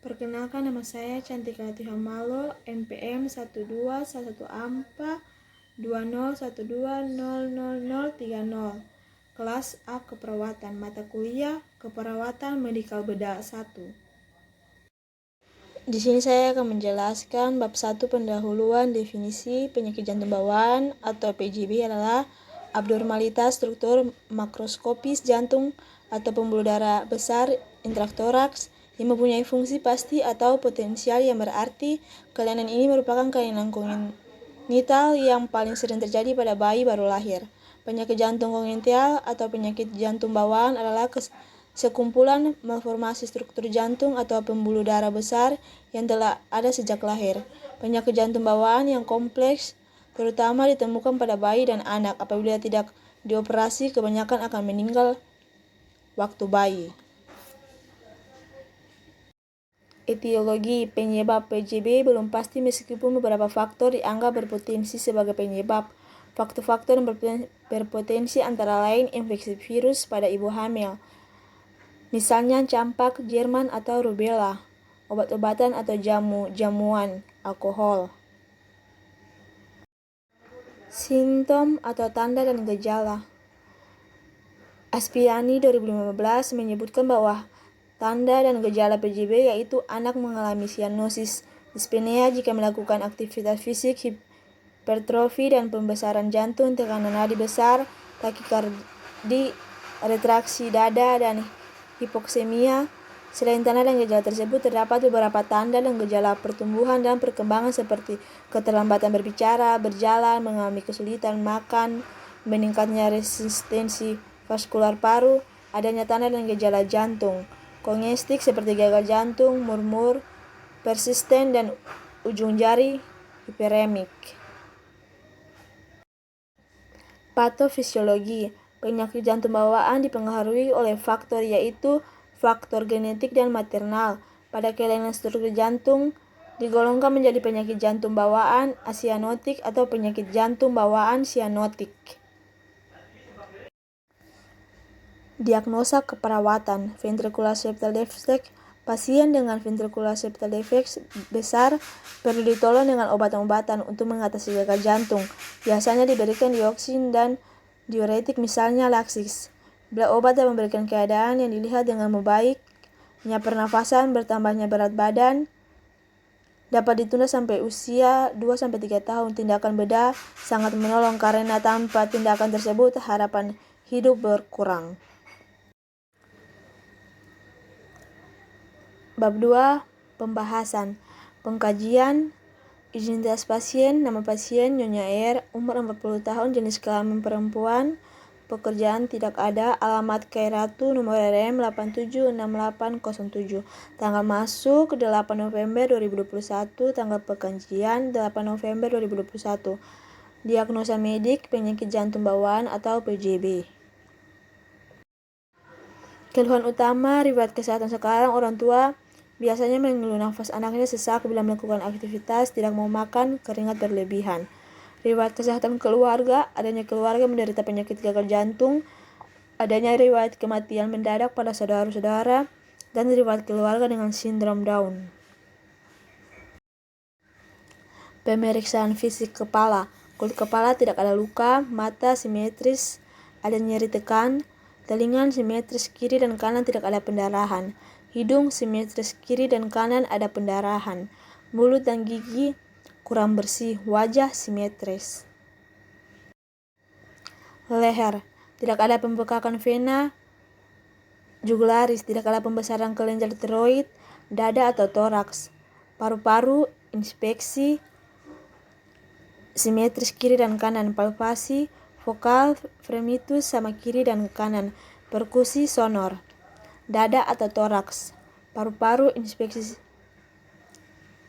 Perkenalkan, nama saya Cantika Tihamalo, NPM 12111420120030. Kelas A Keperawatan, mata kuliah Keperawatan Medikal Bedah 1. Di sini saya akan menjelaskan bab 1 pendahuluan definisi penyakit jantung bawaan atau PJB adalah abnormalitas struktur makroskopis jantung atau pembuluh darah besar intraktoraks yang mempunyai fungsi pasti atau potensial, yang berarti kelainan ini merupakan kelainan kongenital yang paling sering terjadi pada bayi baru lahir. Penyakit jantung kongenital atau penyakit jantung bawaan adalah sekumpulan malformasi struktur jantung atau pembuluh darah besar yang telah ada sejak lahir. Penyakit jantung bawaan yang kompleks terutama ditemukan pada bayi dan anak. Apabila tidak dioperasi, kebanyakan akan meninggal waktu bayi. Etiologi penyebab PJB belum pasti meskipun beberapa faktor dianggap berpotensi sebagai penyebab. Faktor-faktor yang berpotensi antara lain infeksi virus pada ibu hamil, misalnya campak Jerman atau rubella, obat-obatan atau jamuan, alkohol. Simptom atau tanda dan gejala. Aspiani 2015 menyebutkan bahwa tanda dan gejala PJB yaitu anak mengalami sianosis, dispnea jika melakukan aktivitas fisik, hipertrofi dan pembesaran jantung, tekanan nadi besar, takikardi, retraksi dada, dan hipoksemia. Selain tanda dan gejala tersebut, terdapat beberapa tanda dan gejala pertumbuhan dan perkembangan seperti keterlambatan berbicara, berjalan, mengalami kesulitan makan, meningkatnya resistensi vaskular paru, adanya tanda dan gejala jantung kongestik seperti gagal jantung, murmur persisten, dan ujung jari hiperemik. Patofisiologi. Penyakit jantung bawaan dipengaruhi oleh faktor yaitu faktor genetik dan maternal. Pada kelainan struktur jantung digolongkan menjadi penyakit jantung bawaan asianotik atau penyakit jantung bawaan sianotik. Diagnosa keperawatan. Ventricular septal defect. Pasien dengan ventricular septal defect besar perlu ditolong dengan obat-obatan untuk mengatasi gagal jantung. Biasanya diberikan dioksin dan diuretik, misalnya Laxis. Bila obat dapat memberikan keadaan yang dilihat dengan membaiknya pernafasan, bertambahnya berat badan, dapat ditunda sampai usia 2-3 tahun. Tindakan bedah sangat menolong karena tanpa tindakan tersebut harapan hidup berkurang. Bab 2. Pembahasan. Pengkajian. Identitas pasien. Nama pasien Nyonya R, umur 40 tahun, jenis kelamin perempuan, pekerjaan tidak ada, alamat Kairatu, nomor RM 876807, tanggal masuk 8 November 2021, tanggal pengkajian 8 November 2021. Diagnosa medik penyakit jantung bawaan atau PJB. Keluhan utama riwayat kesehatan sekarang, orang tua biasanya mengeluh nafas anaknya sesak bila melakukan aktivitas, tidak mau makan, keringat berlebihan. Riwayat kesehatan keluarga, adanya keluarga menderita penyakit gagal jantung, adanya riwayat kematian mendadak pada saudara-saudara, dan riwayat keluarga dengan sindrom Down. Pemeriksaan fisik kepala. Kulit kepala tidak ada luka, mata simetris, ada nyeri tekan, telinga simetris kiri dan kanan tidak ada pendarahan, hidung simetris kiri dan kanan ada pendarahan, mulut dan gigi kurang bersih, wajah simetris. Leher, tidak ada pembekakan vena jugularis, tidak ada pembesaran kelenjar tiroid, dada atau toraks. Paru-paru inspeksi simetris kiri dan kanan, palpasi vokal fremitus sama kiri dan kanan, perkusi sonor. Dada atau toraks, paru-paru inspeksi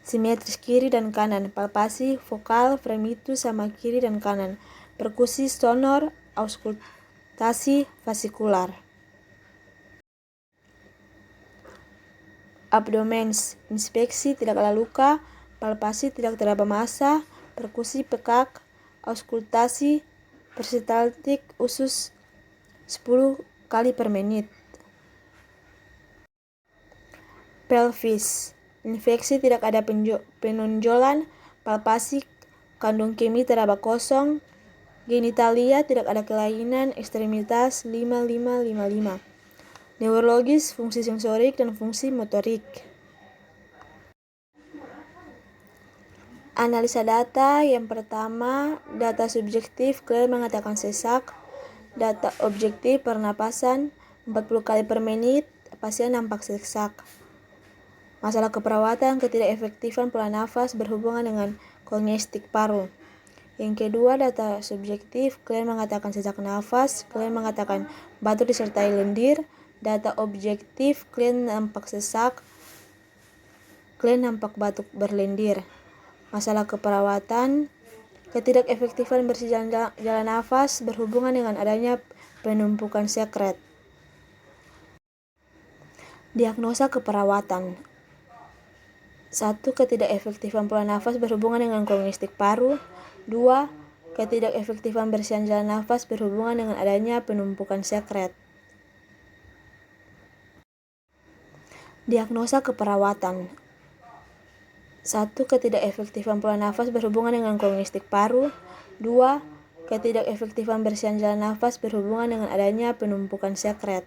simetris kiri dan kanan, palpasi vokal fremitus sama kiri dan kanan, perkusi sonor, auskultasi vasikular. Abdomen, inspeksi tidak ada luka, palpasi tidak terdapat massa, perkusi pekak, auskultasi peristaltik usus 10 kali per menit. Pelvis, infeksi tidak ada penonjolan, palpasi kandung kemih teraba kosong, genitalia tidak ada kelainan, ekstremitas 5555. Neurologis, fungsi sensorik dan fungsi motorik. Analisa data, yang pertama, data subjektif, klien mengatakan sesak. Data objektif, pernapasan 40 kali per menit, pasien nampak sesak. Masalah keperawatan, ketidakefektifan pola nafas berhubungan dengan kongestik paru. Yang kedua, data subjektif, klien mengatakan sesak nafas, klien mengatakan batuk disertai lendir. Data objektif, klien nampak sesak, klien nampak batuk berlendir. Masalah keperawatan, ketidakefektifan bersih jalan nafas berhubungan dengan adanya penumpukan sekret. Diagnosa keperawatan. 1. Ketidakefektifan pola nafas berhubungan dengan kongestik paru. 2. Ketidakefektifan bersihan jalan nafas berhubungan dengan adanya penumpukan sekret. Diagnosa keperawatan. 1. Ketidakefektifan pola nafas berhubungan dengan kongestik paru. 2. Ketidakefektifan bersihan jalan nafas berhubungan dengan adanya penumpukan sekret.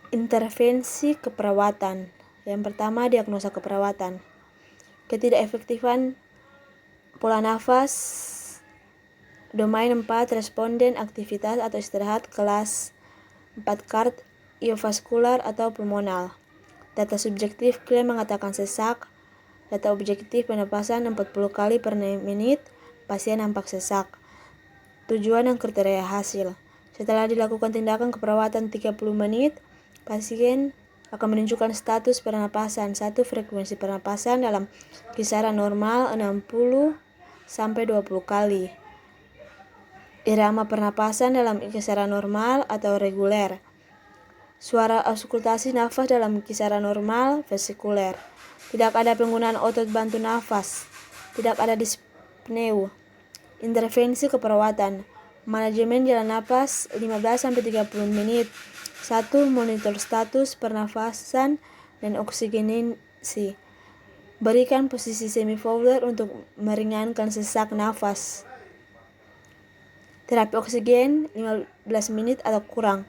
Intervensi keperawatan. Yang pertama, diagnosa keperawatan. Ketidakefektifan pola nafas domain 4 responden aktivitas atau istirahat kelas 4 kardiovaskular atau pulmonal. Data subjektif, klien mengatakan sesak. Data objektif, penapasan 40 kali per menit, pasien nampak sesak. Tujuan dan kriteria hasil. Setelah dilakukan tindakan keperawatan 30 menit, pasien akan menunjukkan status pernapasan. 1. Frekuensi pernapasan dalam kisaran normal 60 sampai 20 kali. Irama pernapasan dalam kisaran normal atau reguler. Suara auskultasi nafas dalam kisaran normal vesikuler. Tidak ada penggunaan otot bantu nafas. Tidak ada dispneu. Intervensi keperawatan. Manajemen jalan nafas 15-30 menit. 1. Monitor status pernafasan dan oksigenasi. Berikan posisi semi-Fowler untuk meringankan sesak nafas. Terapi oksigen 15 menit atau kurang.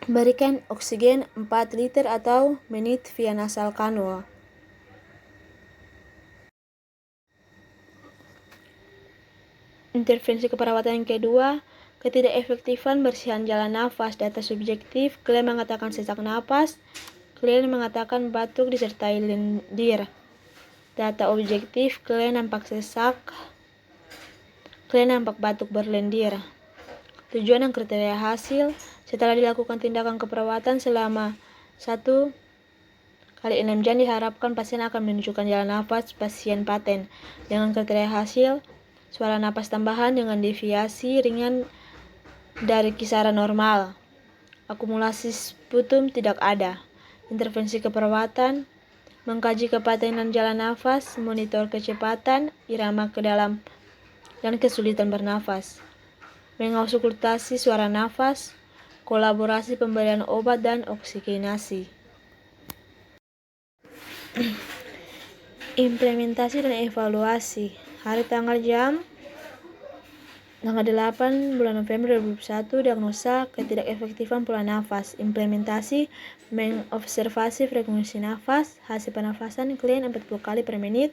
Berikan oksigen 4 liter atau menit via nasal kanul. Intervensi keperawatan yang kedua, ketidakefektifan bersihan jalan nafas. Data subjektif, klien mengatakan sesak nafas, klien mengatakan batuk disertai lendir. Data objektif, klien nampak sesak, klien nampak batuk berlendir. Tujuan dan kriteria hasil. Setelah dilakukan tindakan keperawatan selama 1 kali 6 jam, diharapkan pasien akan menunjukkan jalan nafas pasien paten. Dengan kriteria hasil, suara napas tambahan dengan deviasi ringan dari kisaran normal. Akumulasi sputum tidak ada. Intervensi keperawatan, mengkaji kepatenan jalan nafas, monitor kecepatan, irama ke dalam, dan kesulitan bernafas. Mengauskultasi suara nafas, kolaborasi pemberian obat dan oksigenasi. Implementasi dan evaluasi. Hari tanggal jam tanggal 8 bulan November 2021, diagnosa ketidakefektifan pola nafas. Implementasi, mengobservasi frekuensi nafas, hasil pernafasan klien 40 kali per menit,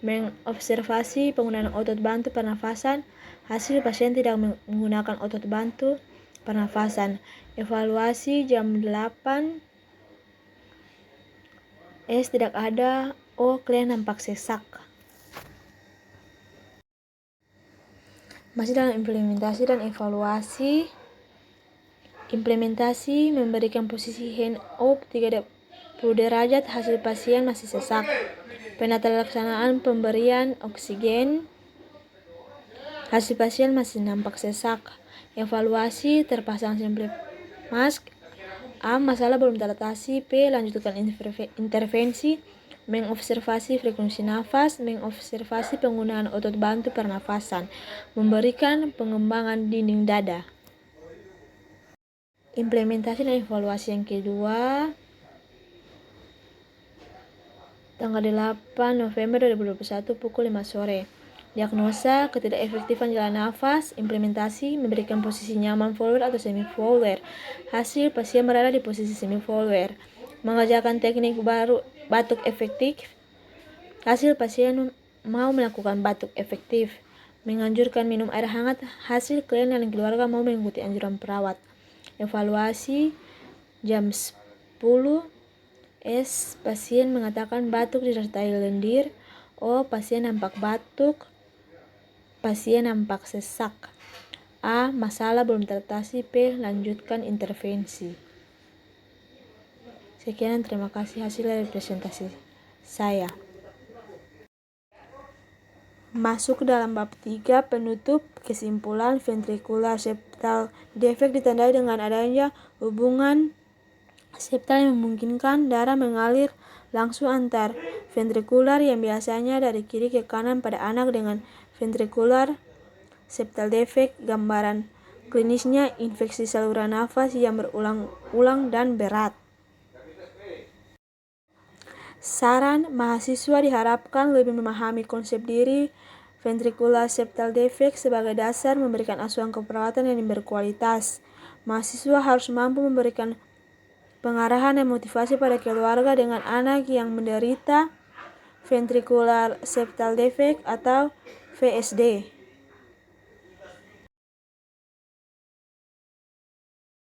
mengobservasi penggunaan otot bantu pernafasan, hasil pasien tidak menggunakan otot bantu pernafasan. Evaluasi jam 8 tidak ada. Klien nampak sesak. Masih dalam implementasi dan evaluasi. Implementasi, memberikan posisi hand up 30 derajat, hasil pasien masih sesak. Penata laksanaan pemberian oksigen, hasil pasien masih nampak sesak. Evaluasi, terpasang simple mask. A. Masalah belum teratasi. B. Lanjutkan intervensi, mengobservasi frekuensi nafas, mengobservasi penggunaan otot bantu pernafasan, memberikan pengembangan dinding dada. Implementasi dan evaluasi yang kedua, tanggal 8 November 2021 pukul 5 sore. Diagnosa ketidakefektifan jalan nafas, implementasi memberikan posisi nyaman follower atau semi follower. Hasil pasien berada di posisi semi follower. Mengerjakan teknik baru batuk efektif. Hasil pasien mau melakukan batuk efektif. Menganjurkan minum air hangat. Hasil klien dan keluarga mau mengikuti anjuran perawat. Evaluasi jam 10 pasien mengatakan batuk disertai lendir. O. Pasien nampak batuk. Pasien nampak sesak. A. Masalah belum teratasi. P. Lanjutkan intervensi. Sekian, terima kasih hasil dari presentasi saya. Masuk dalam bab 3 penutup. Kesimpulan, ventricular septal defect ditandai dengan adanya hubungan septal yang memungkinkan darah mengalir langsung antar ventrikular yang biasanya dari kiri ke kanan pada anak dengan ventricular septal defect. Gambaran klinisnya infeksi saluran nafas yang berulang-ulang dan berat. Saran, mahasiswa diharapkan lebih memahami konsep diri ventricular septal defect sebagai dasar memberikan asuhan keperawatan yang berkualitas. Mahasiswa harus mampu memberikan pengarahan dan motivasi pada keluarga dengan anak yang menderita ventricular septal defect atau VSD.